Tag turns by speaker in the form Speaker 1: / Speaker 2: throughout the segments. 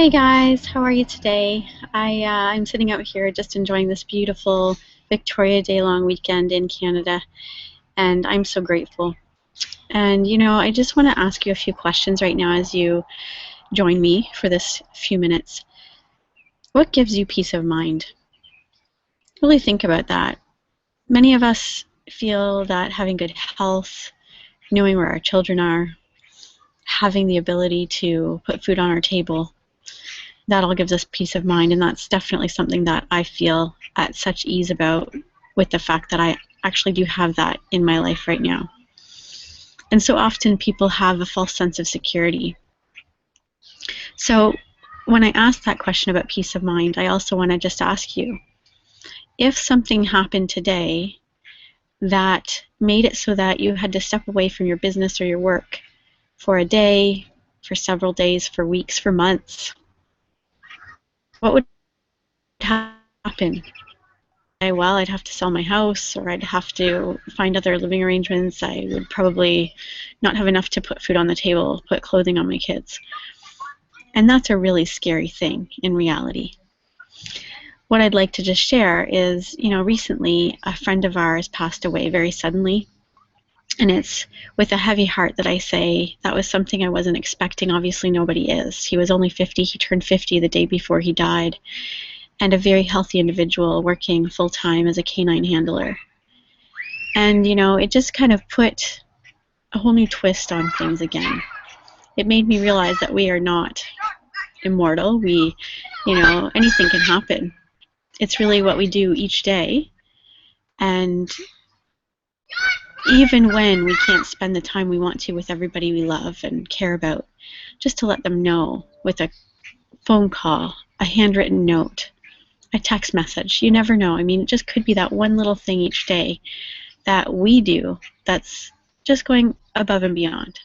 Speaker 1: Hey guys, how are you today? I'm sitting out here just enjoying this beautiful Victoria Day long weekend in Canada, and I'm so grateful. And I just want to ask you a few questions right now as you join me for this few minutes. What gives you peace of mind? Really think about that. Many of us feel that having good health, knowing where our children are, having the ability to put food on our table, that all gives us peace of mind, and that's definitely something that I feel at such ease about, with the fact that I actually do have that in my life right now. And so often people have a false sense of security. So when I ask that question about peace of mind, I also want to just ask you, if something happened today that made it so that you had to step away from your business or your work for a day, for several days, for weeks, for months, what would happen? Well, I'd have to sell my house, or I'd have to find other living arrangements. I would probably not have enough to put food on the table, put clothing on my kids. And that's a really scary thing in reality. What I'd like to just share is, recently a friend of ours passed away very suddenly. And it's with a heavy heart that I say that was something I wasn't expecting. Obviously, nobody is. He was only 50. He turned 50 the day before he died. And a very healthy individual working full-time as a canine handler. And, it just kind of put a whole new twist on things again. It made me realize that we are not immortal. Anything can happen. It's really what we do each day. And even when we can't spend the time we want to with everybody we love and care about, just to let them know with a phone call, a handwritten note, a text message. You never know. It just could be that one little thing each day that we do that's just going above and beyond.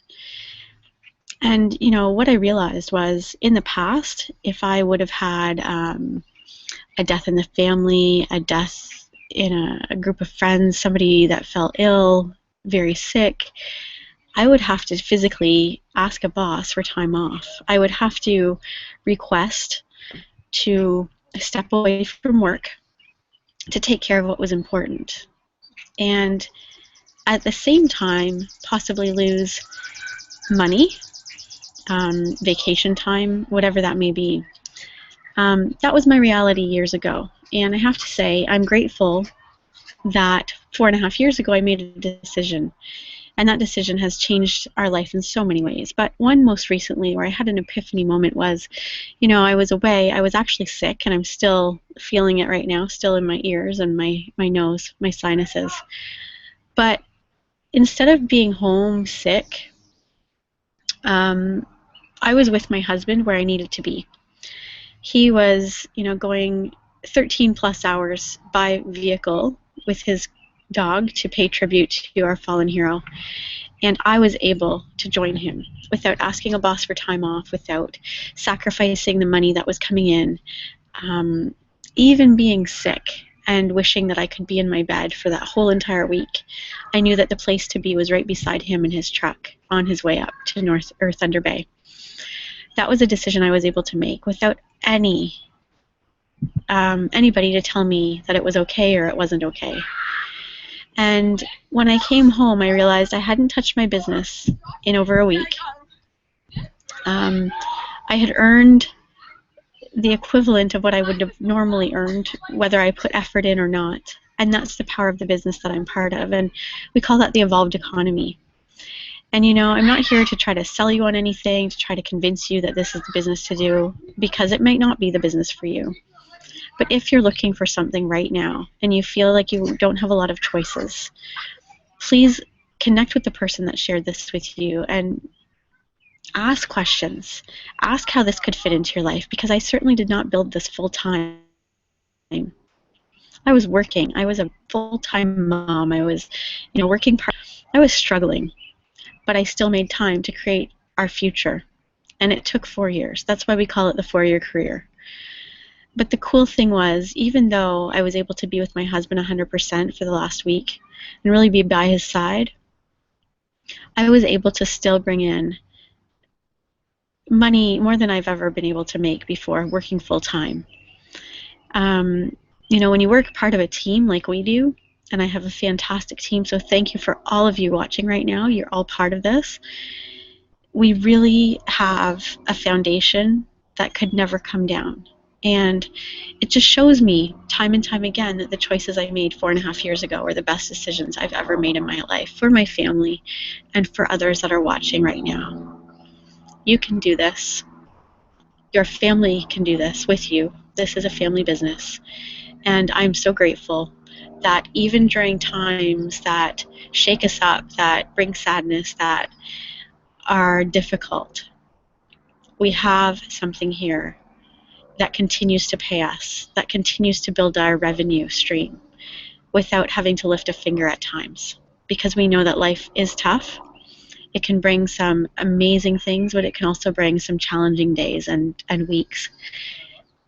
Speaker 1: And, what I realized was, in the past, if I would have had a death in the family, a death in a group of friends, somebody that fell ill, very sick, I would have to physically ask a boss for time off. I would have to request to step away from work to take care of what was important, and at the same time possibly lose money, vacation time, whatever that may be. That was my reality years ago, and I have to say I'm grateful that 4.5 years ago I made a decision. And that decision has changed our life in so many ways. But one most recently where I had an epiphany moment was, I was away. I was actually sick, and I'm still feeling it right now, still in my ears and my nose, my sinuses. But instead of being home sick, I was with my husband where I needed to be. He was, going 13 plus hours by vehicle with his dog to pay tribute to our fallen hero, and I was able to join him without asking a boss for time off, without sacrificing the money that was coming in, even being sick and wishing that I could be in my bed for that whole entire week. I knew that the place to be was right beside him in his truck on his way up to North or Thunder Bay. That was a decision I was able to make without anybody to tell me that it was okay or it wasn't okay. And when I came home, I realized I hadn't touched my business in over a week. I had earned the equivalent of what I would have normally earned, whether I put effort in or not. And that's the power of the business that I'm part of. And we call that the evolved economy. And, I'm not here to try to sell you on anything, to try to convince you that this is the business to do, because it might not be the business for you. But if you're looking for something right now and you feel like you don't have a lot of choices, please connect with the person that shared this with you and ask questions. Ask how this could fit into your life, because I certainly did not build this full time. I was working. I was a full-time mom. I was, working part. I was struggling, but I still made time to create our future. And it took 4 years. That's why we call it the 4-year career. But the cool thing was, even though I was able to be with my husband 100% for the last week and really be by his side, I was able to still bring in money more than I've ever been able to make before working full time. Um, when you work part of a team like we do, and I have a fantastic team, so thank you for all of you watching right now. You're all part of this. We really have a foundation that could never come down. And it just shows me time and time again that the choices I made 4.5 years ago were the best decisions I've ever made in my life for my family and for others that are watching right now. You can do this. Your family can do this with you. This is a family business. And I'm so grateful that even during times that shake us up, that bring sadness, that are difficult, we have something here that continues to pay us, that continues to build our revenue stream without having to lift a finger at times. Because we know that life is tough. It can bring some amazing things, but it can also bring some challenging days and weeks.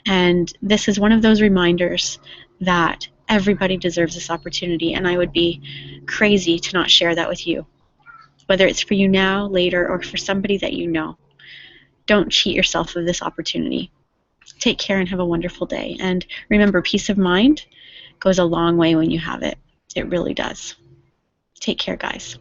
Speaker 1: And this is one of those reminders that everybody deserves this opportunity, and I would be crazy to not share that with you, whether it's for you now, later, or for somebody that you know. Don't cheat yourself of this opportunity. Take care and have a wonderful day. And remember, peace of mind goes a long way when you have it. It really does. Take care, guys.